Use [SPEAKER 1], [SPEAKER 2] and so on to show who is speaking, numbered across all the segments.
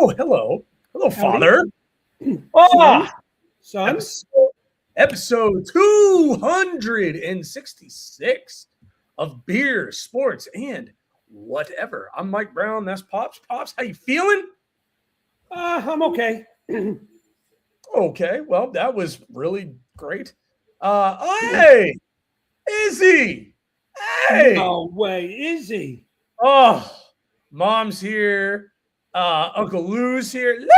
[SPEAKER 1] Oh, hello. Hello,
[SPEAKER 2] Howdy.
[SPEAKER 1] Father.
[SPEAKER 2] Son?
[SPEAKER 1] Ah,
[SPEAKER 2] Son?
[SPEAKER 1] episode 266 of Beer, Sports, and Whatever. I'm Mike Brown. That's Pops. Pops, how you feeling?
[SPEAKER 2] I'm okay.
[SPEAKER 1] Okay, well, that was really great. Hey, Izzy. Hey.
[SPEAKER 2] No way, is he?
[SPEAKER 1] Oh, Mom's here. Uncle Lou's here. Lou!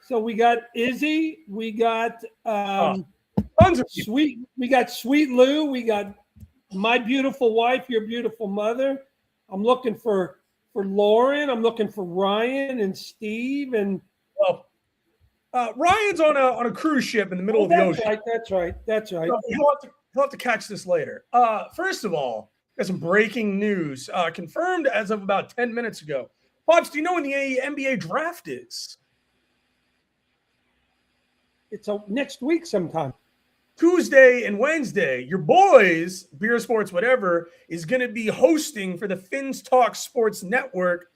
[SPEAKER 2] So we got Izzy, we got
[SPEAKER 1] Tons of people.
[SPEAKER 2] Sweet Lou, we got my beautiful wife, your beautiful mother. I'm looking for Lauren. I'm looking for Ryan and Steve and
[SPEAKER 1] Well, Ryan's on a cruise ship in the middle of the ocean.
[SPEAKER 2] That's right.
[SPEAKER 1] So he'll have to catch this later. First of all, got some breaking news confirmed as of about 10 minutes ago. Pops, do you know when the NBA draft is?
[SPEAKER 2] It's next week sometime.
[SPEAKER 1] Tuesday and Wednesday. Your boys, Beer Sports Whatever, is going to be hosting for the Finns Talk Sports Network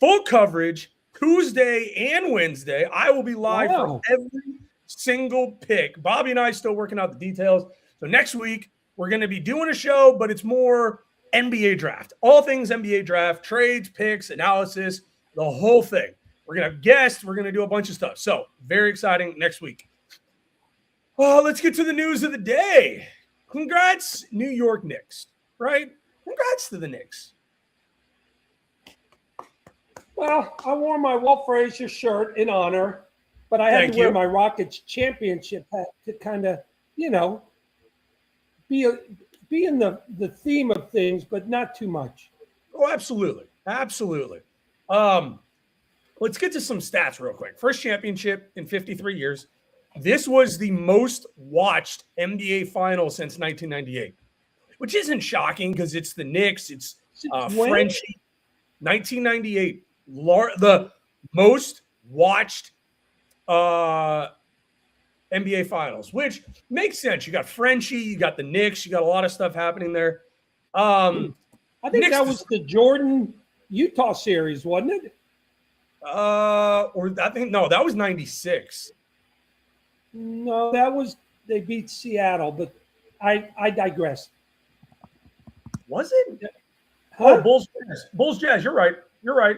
[SPEAKER 1] full coverage Tuesday and Wednesday. I will be live for every single pick. Bobby and I still working out the details. So next week, we're going to be doing a show, but it's more NBA draft. All things NBA draft, trades, picks, analysis, the whole thing. We're going to have guests. We're going to do a bunch of stuff. So very exciting next week. Well, let's get to the news of the day. Congrats, New York Knicks, right? Congrats to the Knicks.
[SPEAKER 2] Well, I wore my Wolf Frazier shirt in honor, but I had to wear my Rockets championship hat to kind of, be in the theme of things, but not too much.
[SPEAKER 1] Oh, absolutely. Absolutely. Let's get to some stats real quick. First championship in 53 years. This was the most watched NBA final since 1998, which isn't shocking because it's the Knicks. It's Frenchie. 1998. The most watched NBA finals, which makes sense. You got Frenchie, you got the Knicks, you got a lot of stuff happening there.
[SPEAKER 2] I think that was the Jordan Utah series, wasn't it?
[SPEAKER 1] That was 96.
[SPEAKER 2] No, they beat Seattle, but I digress.
[SPEAKER 1] Was it?
[SPEAKER 2] Huh?
[SPEAKER 1] Oh, Bulls Jazz. You're right.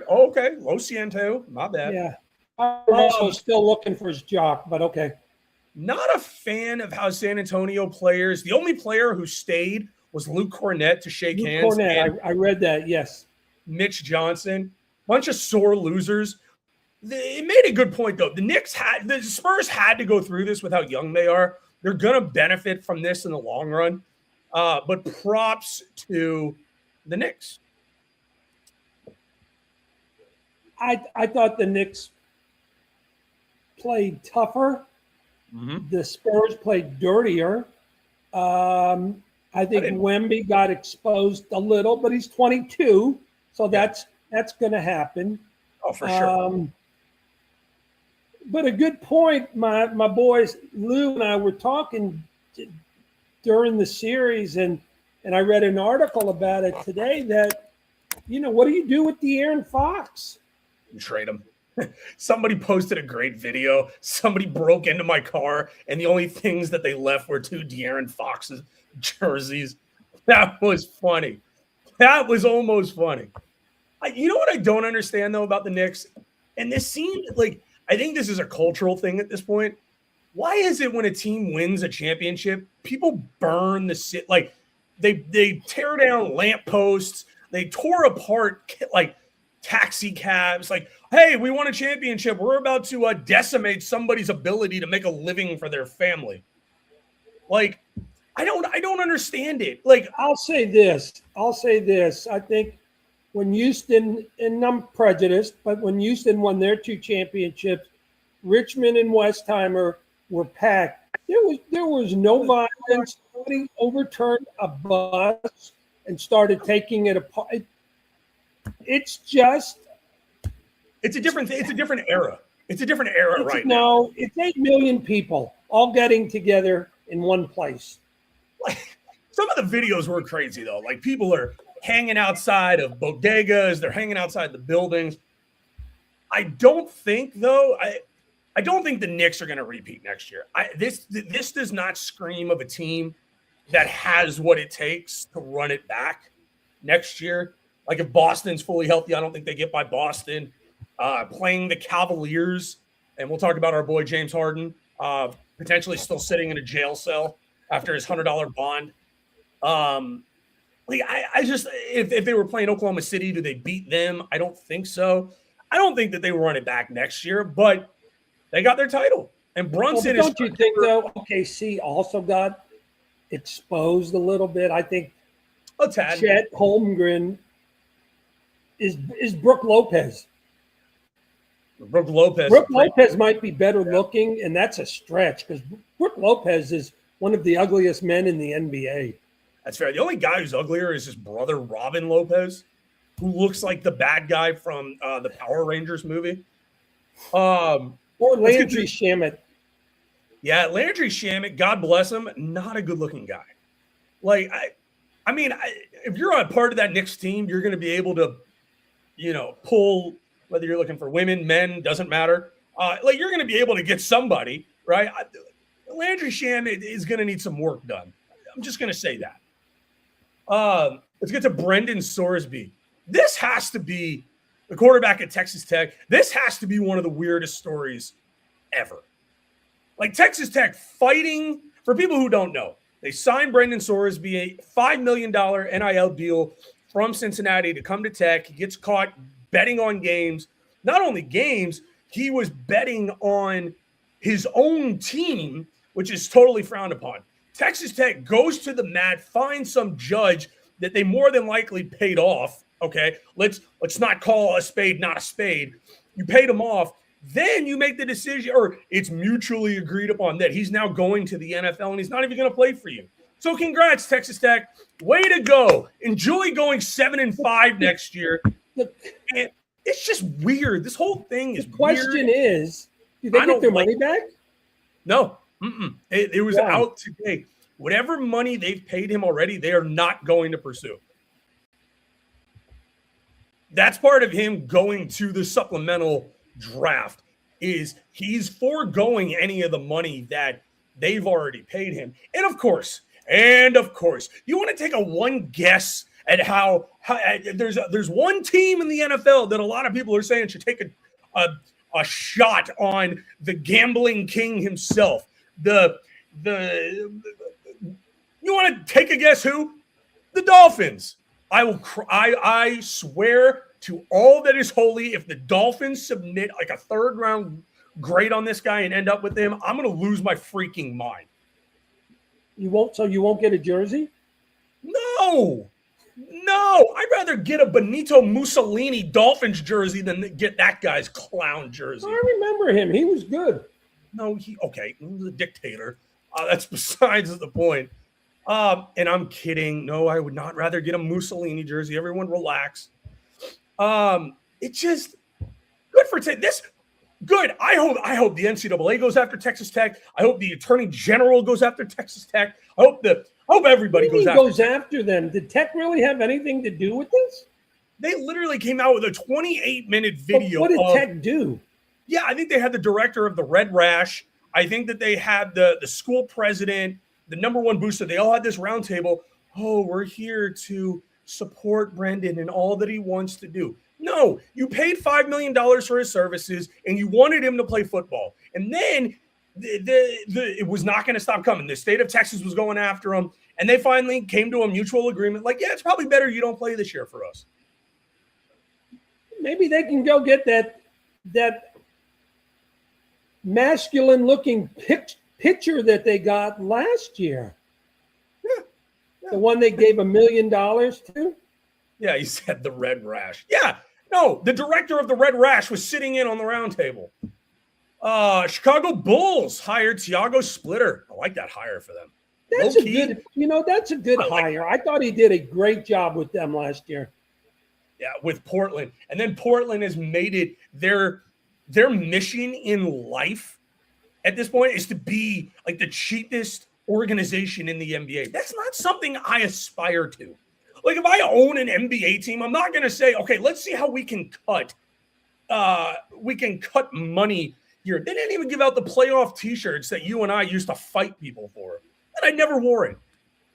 [SPEAKER 1] Oh, okay. Lo siento. My bad.
[SPEAKER 2] Yeah. I'm also still looking for his jock, but okay.
[SPEAKER 1] Not a fan of how San Antonio players. The only player who stayed was Luke Cornett to shake hands.
[SPEAKER 2] Cornett, I read that. Yes.
[SPEAKER 1] Mitch Johnson, bunch of sore losers. It made a good point though. The Spurs had to go through this with how young they are. They're gonna benefit from this in the long run. But props to the Knicks.
[SPEAKER 2] I thought the Knicks played tougher.
[SPEAKER 1] Mm-hmm.
[SPEAKER 2] The Spurs played dirtier. I think Wemby got exposed a little, but he's 22, so that's going to happen.
[SPEAKER 1] Oh, for sure.
[SPEAKER 2] But a good point. My boys Lou and I were talking during the series, and I read an article about it today. That what do you do with De'Aaron Fox?
[SPEAKER 1] You trade him. Somebody posted a great video. Somebody broke into my car, and the only things that they left were 2 De'Aaron Fox's jerseys. That was funny. That was almost funny. You know what I don't understand, though, about the Knicks? And this seemed like, I think this is a cultural thing at this point. Why is it when a team wins a championship, people burn the city? Like, they tear down lampposts. They tore apart, like, taxi cabs. Like, hey, we won a championship. We're about to decimate somebody's ability to make a living for their family. Like, I don't understand it. Like,
[SPEAKER 2] I'll say this. I think when Houston, and I'm prejudiced, but when Houston won their 2 championships, Richmond and Westheimer were packed. There was no violence. Nobody overturned a bus and started taking it apart. It's a different era. It's a different era right now. No, it's 8 million people all getting together in one place.
[SPEAKER 1] Like, some of the videos were crazy though. Like, people are hanging outside of bodegas. They're hanging outside the buildings. I don't think though. I don't think the Knicks are going to repeat next year. This does not scream of a team that has what it takes to run it back next year. Like if Boston's fully healthy, I don't think they get by Boston. Playing the Cavaliers, and we'll talk about our boy James Harden, potentially still sitting in a jail cell after his $100 bond. I just if they were playing Oklahoma City, do they beat them? I don't think so. I don't think that they run it back next year, but they got their title. And Brunson
[SPEAKER 2] don't you think though? OKC also got exposed a little bit. I think
[SPEAKER 1] a tad.
[SPEAKER 2] Chet Holmgren is Brooke Lopez.
[SPEAKER 1] Brooke Lopez.
[SPEAKER 2] Brooke Lopez might be better looking, and that's a stretch because Brooke Lopez is one of the ugliest men in the NBA.
[SPEAKER 1] That's fair. The only guy who's uglier is his brother, Robin Lopez, who looks like the bad guy from the Power Rangers movie.
[SPEAKER 2] Or Landry Shamet.
[SPEAKER 1] Yeah, Landry Shamet, God bless him, not a good-looking guy. Like, I mean, if you're a part of that Knicks team, you're going to be able to, pull, whether you're looking for women, men, doesn't matter. You're going to be able to get somebody, right? Landry Shamet is going to need some work done. I'm just going to say that. Let's get to Brendan Sorsby. This has to be the quarterback at Texas Tech. This has to be one of the weirdest stories ever. Like Texas Tech fighting, for people who don't know, they signed Brendan Sorsby a $5 million NIL deal from Cincinnati to come to Tech. He gets caught betting on games. Not only games, he was betting on his own team, which is totally frowned upon. Texas Tech goes to the mat, finds some judge that they more than likely paid off. Okay, let's not call a spade not a spade. You paid him off. Then you make the decision, or it's mutually agreed upon that he's now going to the NFL and he's not even going to play for you. So congrats, Texas Tech. Way to go. Enjoy going 7-5 next year. And it's just weird. This whole thing is
[SPEAKER 2] weird. The question is, do they get their money back?
[SPEAKER 1] No. It was out today. Whatever money they've paid him already, they are not going to pursue. That's part of him going to the supplemental draft is he's foregoing any of the money that they've already paid him. And of course, you want to take a one guess at how there's one team in the NFL that a lot of people are saying should take a shot on the gambling king himself. You want to take a guess who? The Dolphins. I swear to all that is holy, if the Dolphins submit like a third round grade on this guy and end up with him, I'm going to lose my freaking mind.
[SPEAKER 2] You won't get a jersey?
[SPEAKER 1] No. I'd rather get a Benito Mussolini Dolphins jersey than get that guy's clown jersey.
[SPEAKER 2] I remember him. He was good.
[SPEAKER 1] No, he was a dictator. That's besides the point. And I'm kidding. No, I would not rather get a Mussolini jersey. Everyone relax. It's just good for this. Good. I hope the NCAA goes after Texas Tech. I hope the Attorney General goes after Texas Tech. I hope everybody goes
[SPEAKER 2] after them. Did Tech really have anything to do with this?
[SPEAKER 1] They literally came out with a 28-minute video.
[SPEAKER 2] But what did Tech do?
[SPEAKER 1] Yeah, I think they had the director of the Red Rash. I think that they had the school president, the number one booster. They all had this roundtable. Oh, we're here to support Brendan and all that he wants to do. No, you paid $5 million for his services and you wanted him to play football. And then it was not going to stop coming. The state of Texas was going after him. And they finally came to a mutual agreement. Like, yeah, it's probably better you don't play this year for us.
[SPEAKER 2] Maybe they can go get that masculine-looking pitcher that they got last year.
[SPEAKER 1] Yeah.
[SPEAKER 2] The one they gave $1 million to?
[SPEAKER 1] Yeah, he said the Red Rash. Yeah, no, the director of the Red Rash was sitting in on the round table. Chicago Bulls hired Tiago Splitter. I like that hire for them.
[SPEAKER 2] That's a good hire. I thought he did a great job with them last year.
[SPEAKER 1] Yeah, with Portland. And then Portland has made it their mission in life at this point is to be like the cheapest organization in the NBA. That's not something I aspire to. Like if I own an NBA team, I'm not going to say, okay, let's see how we can cut we can cut money here. They didn't even give out the playoff T-shirts that you and I used to fight people for, and I never wore it.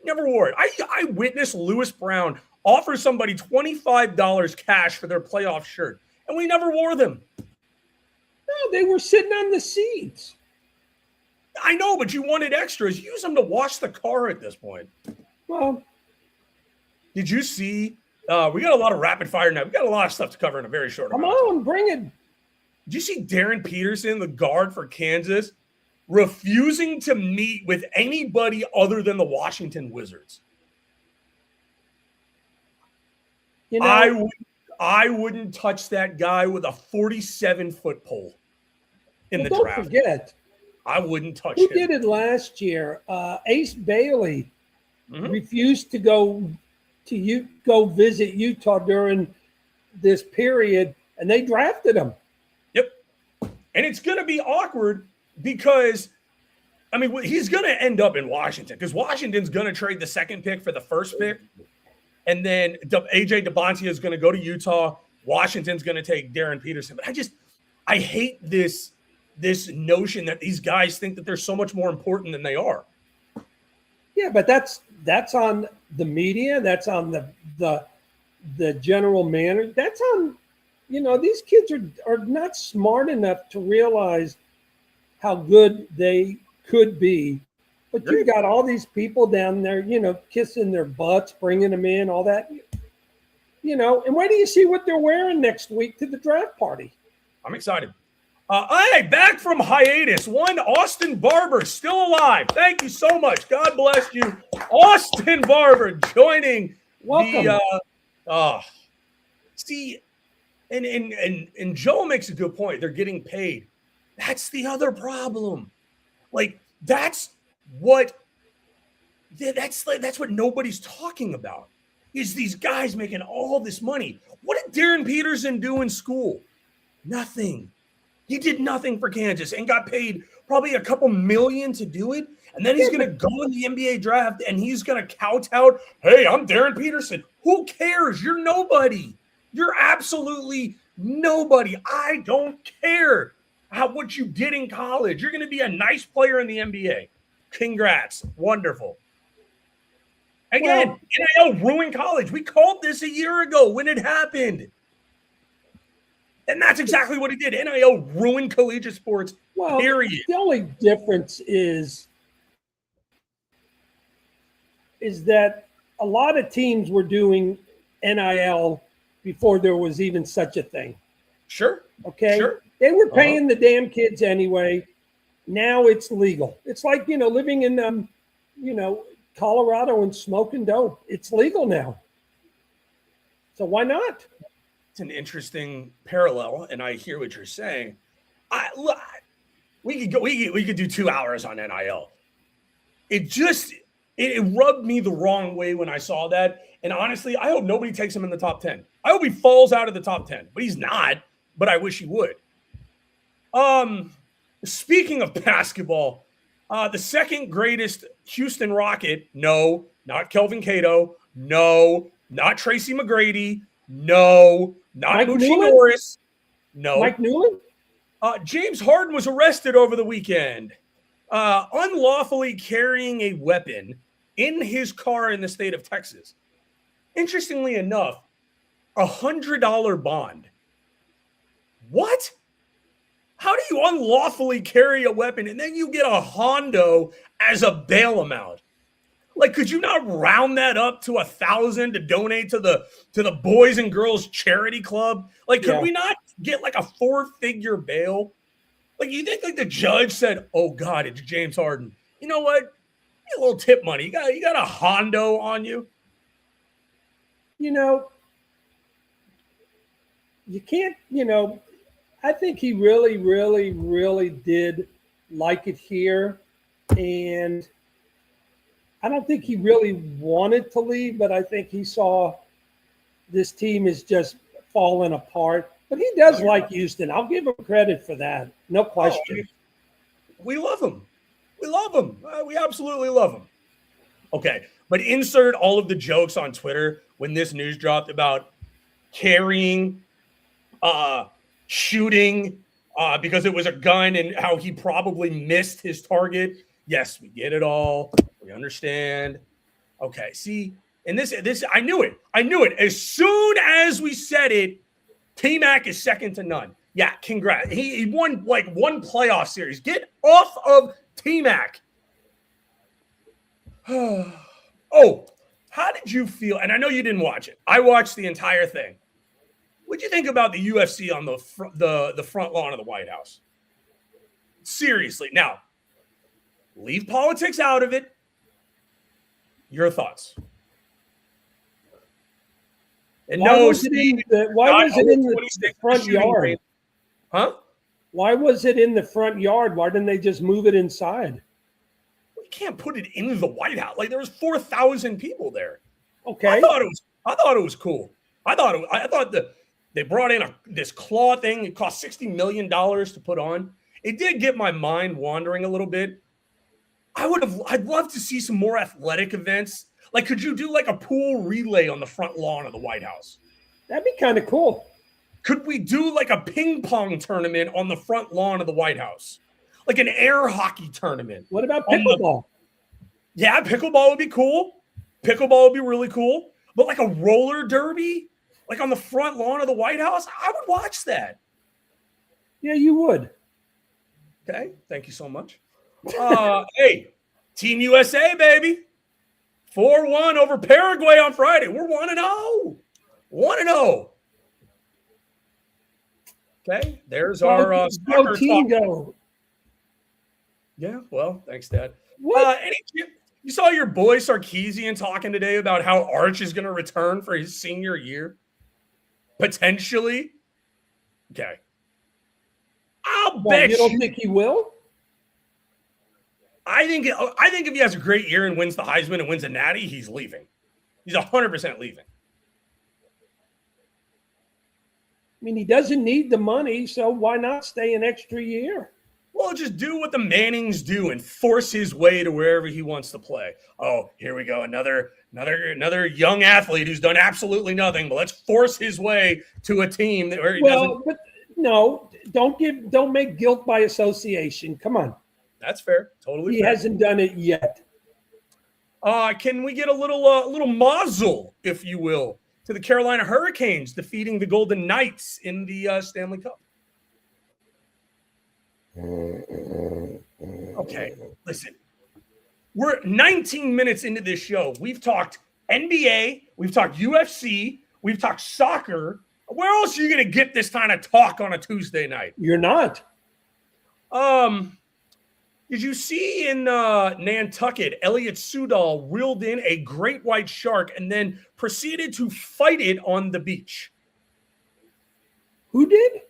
[SPEAKER 1] Never wore it. I witnessed Lewis Brown offer somebody $25 cash for their playoff shirt, and we never wore them.
[SPEAKER 2] No, they were sitting on the seats.
[SPEAKER 1] I know, but you wanted extras. Use them to wash the car at this point.
[SPEAKER 2] Well,
[SPEAKER 1] did you see? We got a lot of rapid fire now. We got a lot of stuff to cover in a very short
[SPEAKER 2] come
[SPEAKER 1] amount of time.
[SPEAKER 2] on, bring it.
[SPEAKER 1] Did you see Darren Peterson, the guard for Kansas, refusing to meet with anybody other than the Washington Wizards?
[SPEAKER 2] You know,
[SPEAKER 1] I wouldn't touch that guy with a 47-foot pole in the draft.
[SPEAKER 2] Don't forget,
[SPEAKER 1] I wouldn't touch
[SPEAKER 2] who
[SPEAKER 1] him.
[SPEAKER 2] did it last year? Ace Bailey refused to go visit Utah during this period, and they drafted him.
[SPEAKER 1] Yep. And it's going to be awkward because, I mean, he's going to end up in Washington because Washington's going to trade the second pick for the first pick. And then AJ DeBontia is going to go to Utah. Washington's going to take Darren Peterson. But I hate this notion that these guys think that they're so much more important than they are.
[SPEAKER 2] Yeah, but that's on the media. That's on the general manager. That's on, these kids are not smart enough to realize how good they could be. But you've got all these people down there, kissing their butts, bringing them in, all that, and wait till you see what they're wearing next week to the draft party.
[SPEAKER 1] I'm excited. All right, back from hiatus. One Austin Barber still alive. Thank you so much. God bless you. Austin Barber joining.
[SPEAKER 2] Welcome.
[SPEAKER 1] See, and Joe makes a good point. They're getting paid. That's the other problem. Like, that's what nobody's talking about is these guys making all this money. What did Darren Peterson do in school? Nothing. He did nothing for Kansas and got paid probably a couple million to do it. And then he's going to go in the NBA draft and he's going to tout, hey, I'm Darren Peterson. Who cares? You're nobody. You're absolutely nobody. I don't care what you did in college. You're going to be a nice player in the NBA. Congrats. Wonderful. Again, NIL ruined college. We called this a year ago when it happened. And that's exactly what it did. NIL ruined collegiate sports, period.
[SPEAKER 2] The only difference is that a lot of teams were doing NIL before there was even such a thing.
[SPEAKER 1] Sure.
[SPEAKER 2] Okay?
[SPEAKER 1] Sure.
[SPEAKER 2] They were paying the damn kids anyway. Now it's legal. It's like, living in, Colorado and smoking dope. It's legal now. So why not?
[SPEAKER 1] It's an interesting parallel, and I hear what you're saying. We could do 2 hours on NIL. It rubbed me the wrong way when I saw that. And honestly, I hope nobody takes him in the top 10. I hope he falls out of the top 10, but he's not. But I wish he would. Speaking of basketball, the second greatest Houston Rocket, no, not Kelvin Cato, no, not Tracy McGrady, no, not
[SPEAKER 2] Mike
[SPEAKER 1] Moochie
[SPEAKER 2] Newland?
[SPEAKER 1] Norris, no.
[SPEAKER 2] Mike Newland?
[SPEAKER 1] James Harden was arrested over the weekend, unlawfully carrying a weapon in his car in the state of Texas. Interestingly enough, $100 bond. What? How do you unlawfully carry a weapon and then you get a Hondo as a bail amount? Like, could you not round that up to 1,000 to donate to the Boys and Girls Charity Club? Like, could we not get like a 4-figure bail? Like, you think like the judge said, "Oh God, it's James Harden. You know what? Get a little tip money. You got a Hondo on you."
[SPEAKER 2] You can't. I think he really, really, really did like it here, and I don't think he really wanted to leave, but I think he saw this team is just falling apart. But he does like Houston. I'll give him credit for that. No question.
[SPEAKER 1] We love him. We love him. We absolutely love him. Okay, but insert all of the jokes on Twitter when this news dropped about carrying shooting because it was a gun and how he probably missed his target. Yes, we get it all. We understand. Okay, see, and this I knew it. I knew it. As soon as we said it, T-Mac is second to none. Yeah, congrats. He won like one playoff series. Get off of T-Mac. Oh, how did you feel? And I know you didn't watch it. I watched the entire thing. What'd you think about the UFC on the front lawn of the White House? Seriously. Now, leave politics out of it. Your thoughts? And
[SPEAKER 2] why was it in the front yard?
[SPEAKER 1] Huh?
[SPEAKER 2] Why was it in the front yard? Why didn't they just move it inside?
[SPEAKER 1] You can't put it in the White House. Like there was 4,000 people there.
[SPEAKER 2] Okay.
[SPEAKER 1] I thought it was cool. I thought they brought in this claw thing. It cost $60 million to put on. It did get my mind wandering a little bit. I'd love to see some more athletic events. Like, could you do like a pool relay on the front lawn of the White House?
[SPEAKER 2] That'd be kind of cool.
[SPEAKER 1] Could we do like a ping pong tournament on the front lawn of the White House? Like an air hockey tournament.
[SPEAKER 2] What about pickleball?
[SPEAKER 1] Yeah, pickleball would be cool. Pickleball would be really cool. But like a roller derby, like on the front lawn of the White House, I would watch that.
[SPEAKER 2] Yeah, you would.
[SPEAKER 1] Okay, thank you so much. Hey, Team USA, baby. 4-1 over Paraguay on Friday. We're 1-0. 1-0. Okay, there's our
[SPEAKER 2] go team go.
[SPEAKER 1] Yeah, well, thanks, Dad. You saw your boy Sarkisian talking today about how Arch is going to return for his senior year? Potentially? Okay. I'll bet
[SPEAKER 2] you don't think he will?
[SPEAKER 1] I think if he has a great year and wins the Heisman and wins a Natty, he's leaving. He's 100% leaving.
[SPEAKER 2] I mean, he doesn't need the money, so why not stay an extra year?
[SPEAKER 1] Well, just do what the Mannings do and force his way to wherever he wants to play. Oh, here we go. Another young athlete who's done absolutely nothing, but let's force his way to a team where he doesn't.
[SPEAKER 2] But no, don't make guilt by association. Come on.
[SPEAKER 1] That's fair. Totally
[SPEAKER 2] He
[SPEAKER 1] fair.
[SPEAKER 2] hasn't done it yet.
[SPEAKER 1] Can we get a little mazel, if you will, to the Carolina Hurricanes defeating the Golden Knights in the Stanley Cup? Okay, listen. We're 19 minutes into this show. We've talked NBA, we've talked UFC, we've talked soccer. Where else are you going to get this kind of talk on a Tuesday night?
[SPEAKER 2] You're not.
[SPEAKER 1] Did you see in Nantucket, Elliot Sudol reeled in a great white shark and then proceeded to fight it on the beach?
[SPEAKER 2] Who did?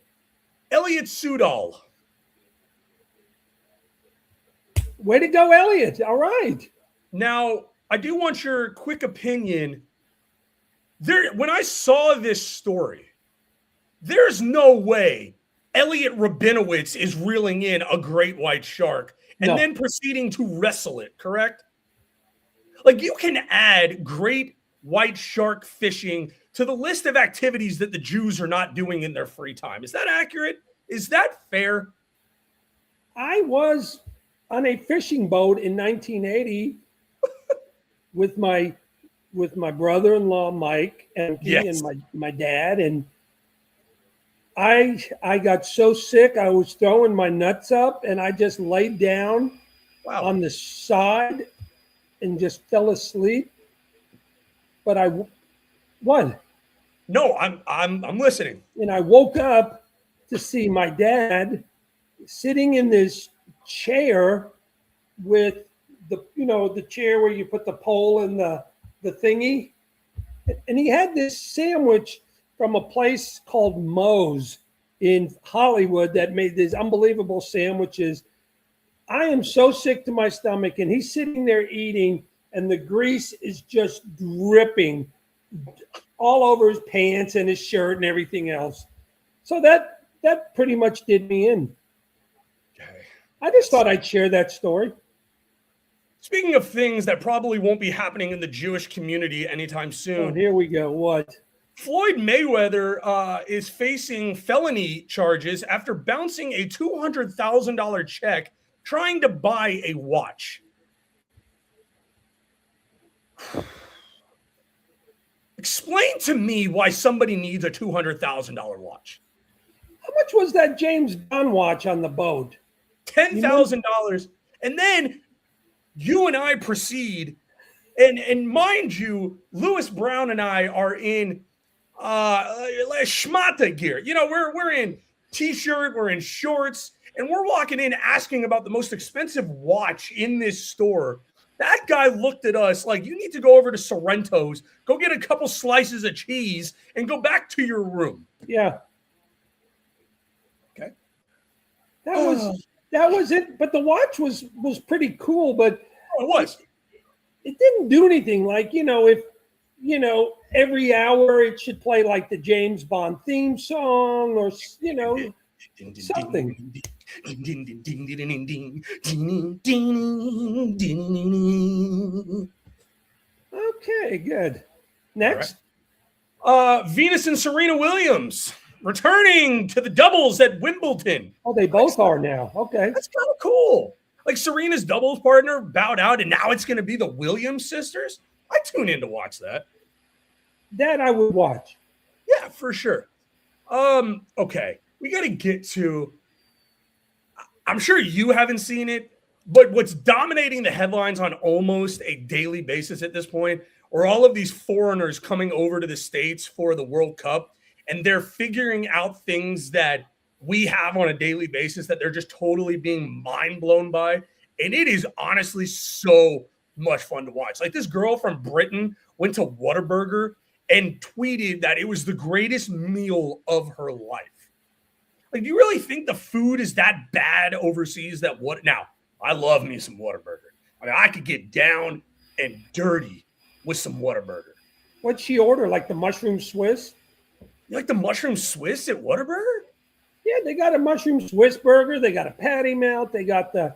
[SPEAKER 1] Elliot Sudol.
[SPEAKER 2] Way to go, Elliot. All right.
[SPEAKER 1] Now, I do want your quick opinion. When I saw this story, there's no way Elliot Rabinowitz is reeling in a great white shark and then proceeding to wrestle it, correct? Like, you can add great white shark fishing to the list of activities that the Jews are not doing in their free time. Is that accurate? Is that fair?
[SPEAKER 2] I was on a fishing boat in 1980 with my brother-in-law Mike and my dad, and I got so sick I was throwing my nuts up, and I just laid down on the side and just fell asleep. But what?
[SPEAKER 1] No, I'm listening.
[SPEAKER 2] And I woke up to see my dad sitting in this chair with the chair where you put the pole and the thingy, and he had this sandwich from a place called Moe's in Hollywood that made these unbelievable sandwiches. I am so sick to my stomach, and he's sitting there eating, and the grease is just dripping all over his pants and his shirt and everything else. So that pretty much did me in.
[SPEAKER 1] Okay.
[SPEAKER 2] I just thought I'd share that story.
[SPEAKER 1] Speaking of things that probably won't be happening in the Jewish community anytime soon.
[SPEAKER 2] Oh, here we go. What?
[SPEAKER 1] Floyd Mayweather is facing felony charges after bouncing a $200,000 check trying to buy a watch. Explain to me why somebody needs a $200,000 watch.
[SPEAKER 2] How much was that James Bond watch on the boat?
[SPEAKER 1] $10,000. And then you and I proceed, and mind you, Lewis Brown and I are in schmata gear. You know, we're in t-shirt, we're in shorts, and we're walking in asking about the most expensive watch in this store. That guy looked at us like, you need to go over to Sorrento's, go get a couple slices of cheese, and go back to your room.
[SPEAKER 2] Yeah.
[SPEAKER 1] Okay.
[SPEAKER 2] That was it. But the watch was pretty cool, but
[SPEAKER 1] it was.
[SPEAKER 2] It didn't do anything. Like, if every hour it should play like the James Bond theme song or something. Okay, good. Next.
[SPEAKER 1] Venus and Serena Williams returning to the doubles at Wimbledon.
[SPEAKER 2] Oh, they both are now. Okay.
[SPEAKER 1] That's kind of cool. Like Serena's doubles partner bowed out, and now it's going to be the Williams sisters. I tune in to watch that.
[SPEAKER 2] That I would watch.
[SPEAKER 1] Yeah, for sure. Okay. We got to get to, I'm sure you haven't seen it, but what's dominating the headlines on almost a daily basis at this point are all of these foreigners coming over to the States for the World Cup, and they're figuring out things that we have on a daily basis that they're just totally being mind blown by. And it is honestly so much fun to watch. Like this girl from Britain went to Whataburger and tweeted that it was the greatest meal of her life. Like, do you really think the food is that bad overseas that what? Now, I love me some Whataburger. I mean, I could get down and dirty with some Whataburger.
[SPEAKER 2] What'd she order? Like the mushroom Swiss?
[SPEAKER 1] You like the mushroom Swiss at Whataburger?
[SPEAKER 2] Yeah, they got a mushroom Swiss burger. They got a patty melt. They got the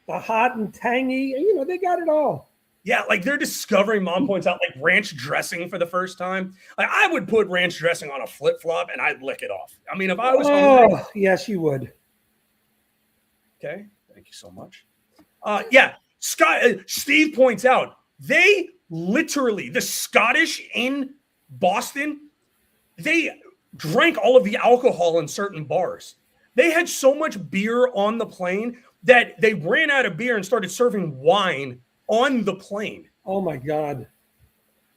[SPEAKER 2] hot and tangy. They got it all.
[SPEAKER 1] Yeah, like they're discovering, Mom points out, like ranch dressing for the first time. Like I would put ranch dressing on a flip-flop and I'd lick it off. I mean, if I was hungry.
[SPEAKER 2] Yes, you would.
[SPEAKER 1] Okay, thank you so much. Steve points out, they literally, the Scottish in Boston, they drank all of the alcohol in certain bars. They had so much beer on the plane that they ran out of beer and started serving wine on the plane.
[SPEAKER 2] Oh my God.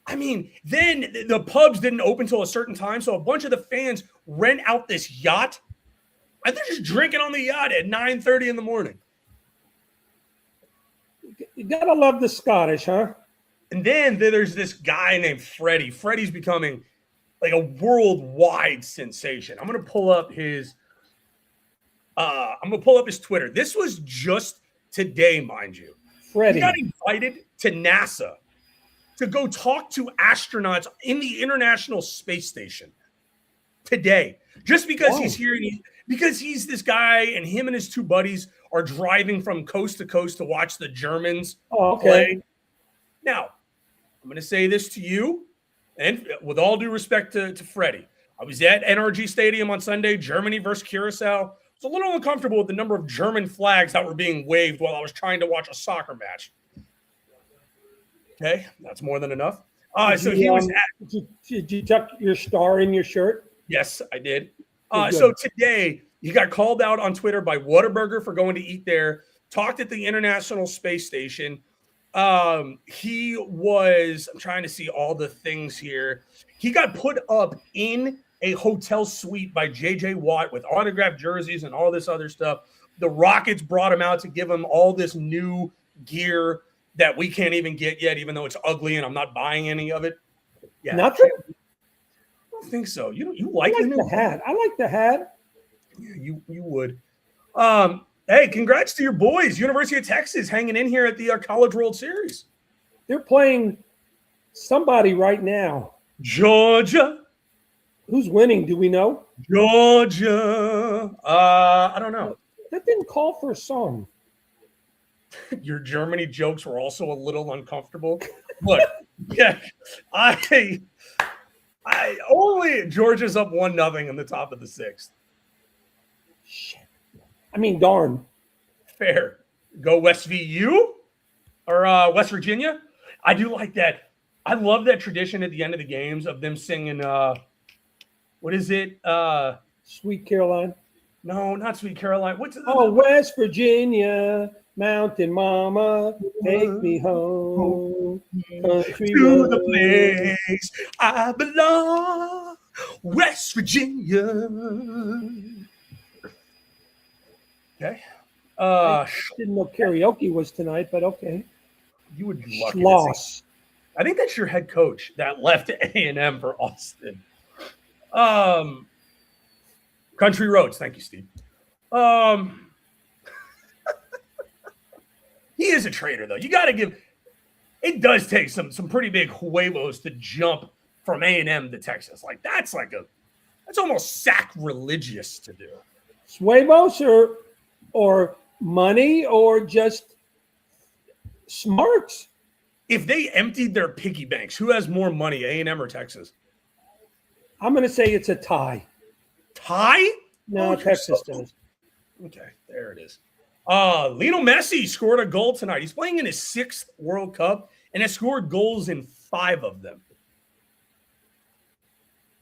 [SPEAKER 1] I mean, then the pubs didn't open till a certain time, so a bunch of the fans rent out this yacht, and they're just drinking on the yacht at 9:30 in the morning.
[SPEAKER 2] You gotta love the Scottish, huh?
[SPEAKER 1] And then there's this guy named Freddie. Freddie's becoming like a worldwide sensation. I'm gonna pull up his Twitter. This was just today, mind you.
[SPEAKER 2] Freddie.
[SPEAKER 1] He got invited to NASA to go talk to astronauts in the International Space Station today, just because he's here and because he's this guy, and him and his two buddies are driving from coast to coast to watch the Germans play. Now, I'm going to say this to you, and with all due respect to Freddie, I was at NRG Stadium on Sunday, Germany versus Curacao. It's a little uncomfortable with the number of German flags that were being waved while I was trying to watch a soccer match. Okay, that's more than enough.
[SPEAKER 2] Did you tuck your star in your shirt?
[SPEAKER 1] Yes, I did. So today, he got called out on Twitter by Whataburger for going to eat there, talked at the International Space Station. He was, I'm trying to see all the things here. He got put up in a hotel suite by J.J. Watt with autographed jerseys and all this other stuff. The Rockets brought him out to give him all this new gear that we can't even get yet, even though it's ugly and I'm not buying any of it. Yeah,
[SPEAKER 2] nothing.
[SPEAKER 1] I don't think so. You like
[SPEAKER 2] the hat? I like the hat.
[SPEAKER 1] Yeah, you would. Hey, congrats to your boys, University of Texas, hanging in here at the College World Series.
[SPEAKER 2] They're playing somebody right now.
[SPEAKER 1] Georgia.
[SPEAKER 2] Who's winning? Do we know?
[SPEAKER 1] Georgia. I don't know.
[SPEAKER 2] That didn't call for a song.
[SPEAKER 1] Your Germany jokes were also a little uncomfortable. Look, yeah, Only Georgia's up 1-0 in the top of the 6th.
[SPEAKER 2] Shit. I mean, darn.
[SPEAKER 1] Fair. Go West VU or West Virginia. I do like that. I love that tradition at the end of the games of them singing. What is it?
[SPEAKER 2] Sweet Caroline.
[SPEAKER 1] No, not Sweet Caroline. What's it?
[SPEAKER 2] Oh, West Virginia, Mountain Mama, take me home. Country
[SPEAKER 1] To the
[SPEAKER 2] road.
[SPEAKER 1] place I belong, West Virginia. Okay.
[SPEAKER 2] I didn't know karaoke was tonight, but okay.
[SPEAKER 1] You would be lucky.
[SPEAKER 2] Schloss.
[SPEAKER 1] I think that's your head coach that left A&M for Austin. Country Roads. Thank you, Steve. He is a traitor, though. You got to give. It does take some pretty big huevos to jump from A&M to Texas. That's almost sacrilegious to do.
[SPEAKER 2] Huevos or money or just smarts.
[SPEAKER 1] If they emptied their piggy banks, who has more money, A&M or Texas?
[SPEAKER 2] I'm going to say it's a tie.
[SPEAKER 1] Tie?
[SPEAKER 2] No, Texas does.
[SPEAKER 1] Okay, there it is. Lionel Messi scored a goal tonight. He's playing in his 6th World Cup and has scored goals in 5 of them.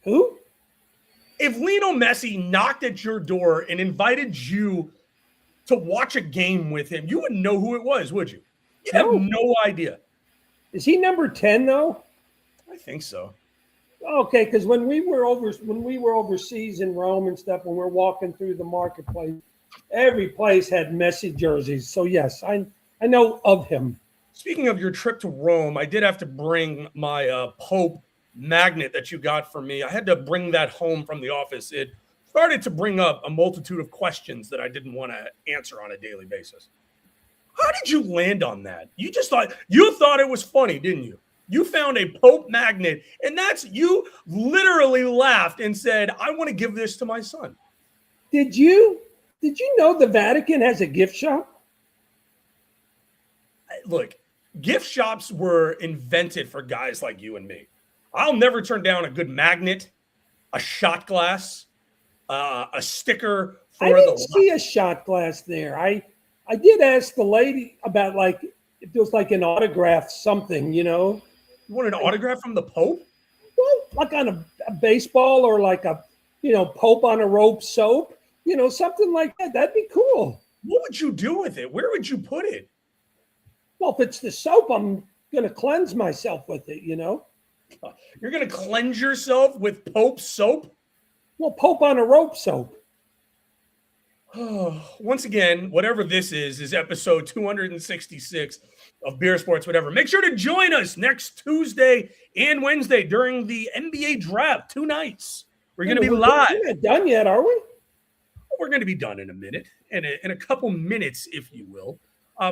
[SPEAKER 2] Who?
[SPEAKER 1] If Lionel Messi knocked at your door and invited you to watch a game with him, you wouldn't know who it was, would you? You'd have no idea.
[SPEAKER 2] Is he number 10 though?
[SPEAKER 1] I think so.
[SPEAKER 2] Okay, because when we were overseas in Rome and stuff, when we're walking through the marketplace, every place had Messi jerseys. So yes, I know of him.
[SPEAKER 1] Speaking of your trip to Rome, I did have to bring my Pope magnet that you got for me. I had to bring that home from the office. It started to bring up a multitude of questions that I didn't want to answer on a daily basis. How did you land on that? You thought it was funny, didn't you? You found a Pope magnet, and you literally laughed and said, I want to give this to my son.
[SPEAKER 2] Did you know the Vatican has a gift shop?
[SPEAKER 1] Look, gift shops were invented for guys like you and me. I'll never turn down a good magnet, a shot glass, a sticker for
[SPEAKER 2] I didn't see a shot glass there. I did ask the lady about if there was an autograph something,
[SPEAKER 1] You want an autograph from the Pope?
[SPEAKER 2] Well, like on a baseball or Pope on a rope soap, something like that. That'd be cool.
[SPEAKER 1] What would you do with it? Where would you put it?
[SPEAKER 2] Well, if it's the soap, I'm going to cleanse myself with it,
[SPEAKER 1] You're going to cleanse yourself with Pope soap?
[SPEAKER 2] Well, Pope on a rope soap.
[SPEAKER 1] Once again, whatever this is episode 266 of Beer Sports, whatever. Make sure to join us next Tuesday and Wednesday during the NBA draft. 2 nights. We're going to be live.
[SPEAKER 2] We're not done yet, are we?
[SPEAKER 1] We're going to be done in a minute, in a couple minutes, if you will.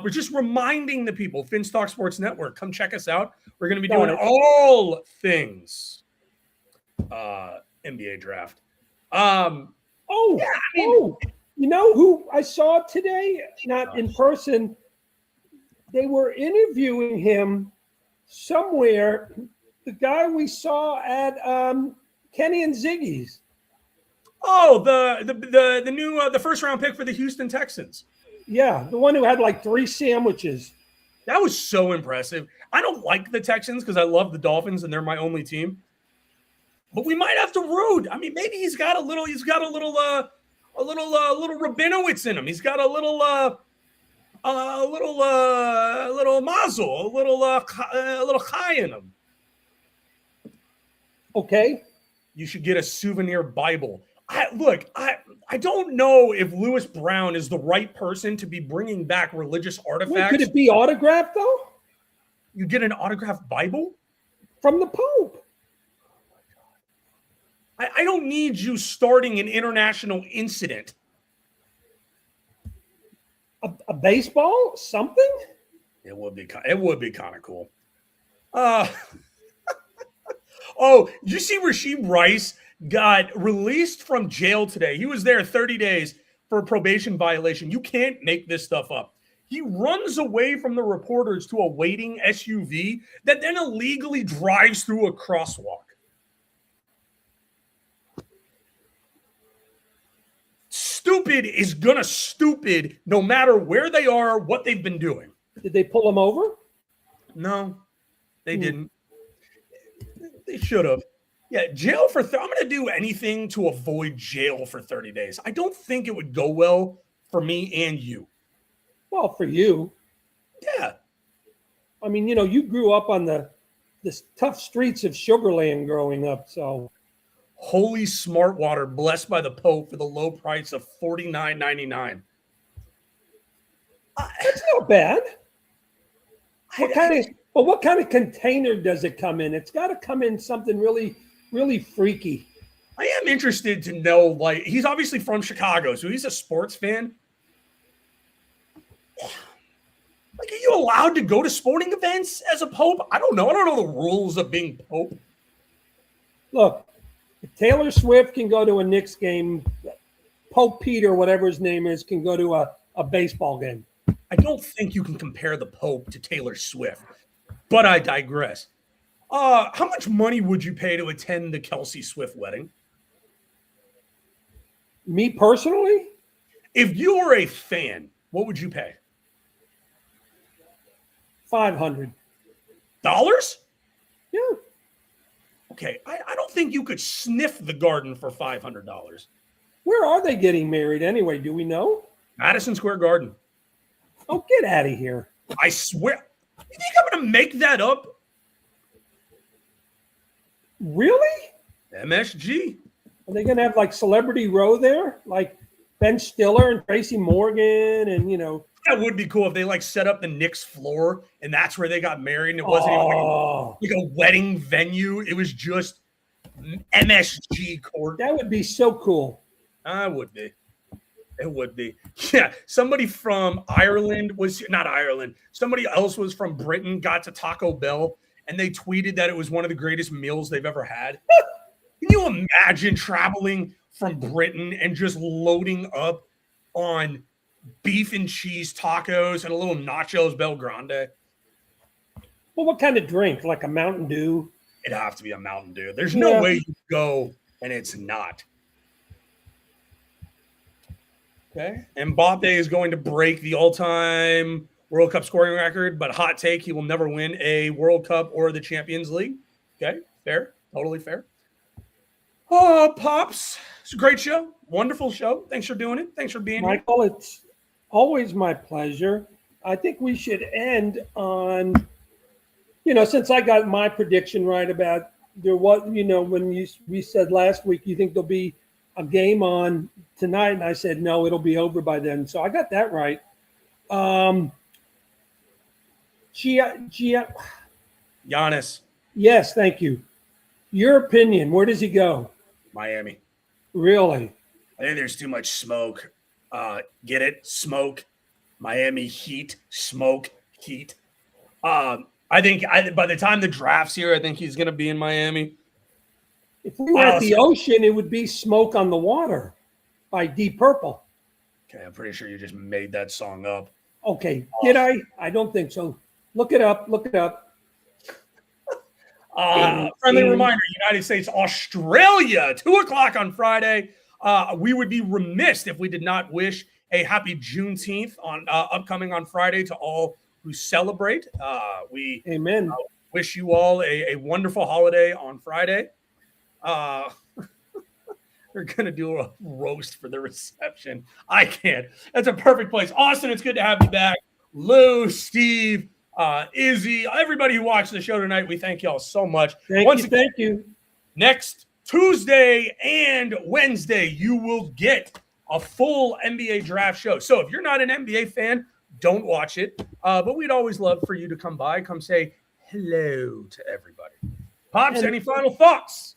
[SPEAKER 1] We're just reminding the people, Finstock Sports Network, come check us out. We're going to be doing all things NBA draft.
[SPEAKER 2] You know who I saw today? Not in person. They were interviewing him somewhere. The guy we saw at Kenny and Ziggy's.
[SPEAKER 1] Oh, the new the first round pick for the Houston Texans.
[SPEAKER 2] Yeah, the one who had 3 sandwiches.
[SPEAKER 1] That was so impressive. I don't like the Texans because I love the Dolphins and they're my only team. But we might have to root. I mean, maybe he's got a little Rabinowitz in him. He's got a little mazel, a little chai in him.
[SPEAKER 2] Okay.
[SPEAKER 1] You should get a souvenir Bible. I don't know if Lewis Brown is the right person to be bringing back religious artifacts.
[SPEAKER 2] Wait, could it be autographed though?
[SPEAKER 1] You get an autographed Bible
[SPEAKER 2] from the Pope.
[SPEAKER 1] I don't need you starting an international incident.
[SPEAKER 2] A baseball? Something?
[SPEAKER 1] It would be kind of cool. Oh, did you see Rasheed Rice got released from jail today? He was there 30 days for a probation violation. You can't make this stuff up. He runs away from the reporters to a waiting SUV that then illegally drives through a crosswalk. stupid is gonna stupid no matter where they are, what they've been doing.
[SPEAKER 2] Did they pull him over?
[SPEAKER 1] No, they didn't. They should have. Yeah, jail for. I'm going to do anything to avoid jail for 30 days. I don't think it would go well for me and you.
[SPEAKER 2] Well, for you.
[SPEAKER 1] Yeah.
[SPEAKER 2] I mean, you grew up on the tough streets of Sugarland growing up, so.
[SPEAKER 1] Holy smart water, blessed by the Pope for the low price of $49.99.
[SPEAKER 2] That's not bad. What kind of container does it come in? It's got to come in something really, really freaky.
[SPEAKER 1] I am interested to know, like, he's obviously from Chicago, so he's a sports fan. Like, are you allowed to go to sporting events as a Pope? I don't know. I don't know the rules of being Pope.
[SPEAKER 2] Look, if Taylor Swift can go to a Knicks game, Pope Peter, whatever his name is, can go to a baseball game.
[SPEAKER 1] I don't think you can compare the Pope to Taylor Swift, but I digress. How much money would you pay to attend the Kelsey Swift wedding?
[SPEAKER 2] Me personally?
[SPEAKER 1] If you were a fan, what would you pay?
[SPEAKER 2] $500. Yeah.
[SPEAKER 1] Okay, I don't think you could sniff the garden for $500.
[SPEAKER 2] Where are they getting married anyway? Do we know?
[SPEAKER 1] Madison Square Garden.
[SPEAKER 2] Oh, get out of here.
[SPEAKER 1] I swear. You think I'm going to make that up?
[SPEAKER 2] Really?
[SPEAKER 1] MSG.
[SPEAKER 2] Are they going to have like Celebrity Row there? Like Ben Stiller and Tracy Morgan and,
[SPEAKER 1] That would be cool if they like set up the Knicks floor and that's where they got married and it wasn't even like a wedding venue. It was just MSG court.
[SPEAKER 2] That would be so cool.
[SPEAKER 1] I would be. It would be. Yeah. Somebody from Ireland was not Ireland. Somebody else was from Britain, got to Taco Bell, and they tweeted that it was one of the greatest meals they've ever had. Can you imagine traveling from Britain and just loading up on beef and cheese tacos and a little nachos Bel Grande?
[SPEAKER 2] Well, what kind of drink? Like a Mountain Dew?
[SPEAKER 1] It'd have to be a Mountain Dew. There's no way you go and it's not. Okay. Mbappe is going to break the all-time World Cup scoring record, but hot take, he will never win a World Cup or the Champions League. Okay. Fair. Totally fair. Oh, Pops. It's a great show. Wonderful show. Thanks for doing it. Thanks for being here.
[SPEAKER 2] Michael, it's always my pleasure. I think we should end on, since I got my prediction right about when we said last week, you think there'll be a game on tonight, and I said, no, it'll be over by then. So I got that right.
[SPEAKER 1] Giannis.
[SPEAKER 2] Yes, thank you. Your opinion, where does he go?
[SPEAKER 1] Miami.
[SPEAKER 2] Really?
[SPEAKER 1] I think there's too much smoke. Get it? Smoke. Miami Heat. Smoke. Heat. I think by the time the draft's here, I think he's going to be in Miami.
[SPEAKER 2] If we were at the ocean, it would be Smoke on the Water by Deep Purple.
[SPEAKER 1] Okay, I'm pretty sure you just made that song up.
[SPEAKER 2] Okay, did I? I don't think so. Look it up.
[SPEAKER 1] Friendly reminder, United States, Australia, 2:00 on Friday. We would be remiss if we did not wish a happy Juneteenth on upcoming on Friday to all who celebrate. We
[SPEAKER 2] Amen.
[SPEAKER 1] Wish you all a wonderful holiday on Friday. They're going to do a roast for the reception. I can't. That's a perfect place. Austin, it's good to have you back. Lou, Steve, Izzy, everybody who watched the show tonight, we thank y'all so much.
[SPEAKER 2] Thank you.
[SPEAKER 1] Next Tuesday and Wednesday, you will get a full NBA draft show. So if you're not an NBA fan, don't watch it. But we'd always love for you to come by, come say hello to everybody. Pops, any final thoughts?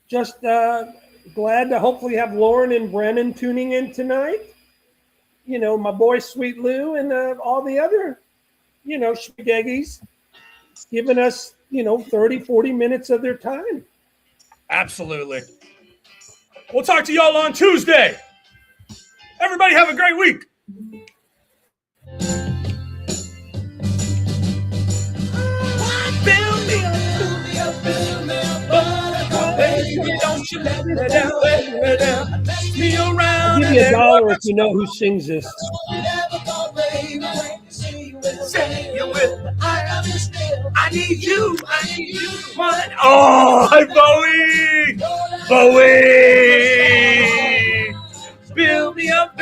[SPEAKER 2] Just glad to hopefully have Lauren and Brennan tuning in tonight. My boy Sweet Lou and all the other, spaghettis giving us, 30, 40 minutes of their time.
[SPEAKER 1] Absolutely. We'll talk to y'all on Tuesday. Everybody have a great week. Build me up, build me up, build me up, buttercup, baby, don't Don't you let me down, let me around.
[SPEAKER 2] I'll give you $1 if you know who sings this.
[SPEAKER 1] Say you will. I need you. What? Oh, Bowie. Build me up,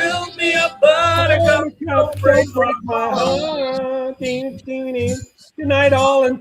[SPEAKER 1] buttercup.
[SPEAKER 2] Don't break my heart. Good night, all, and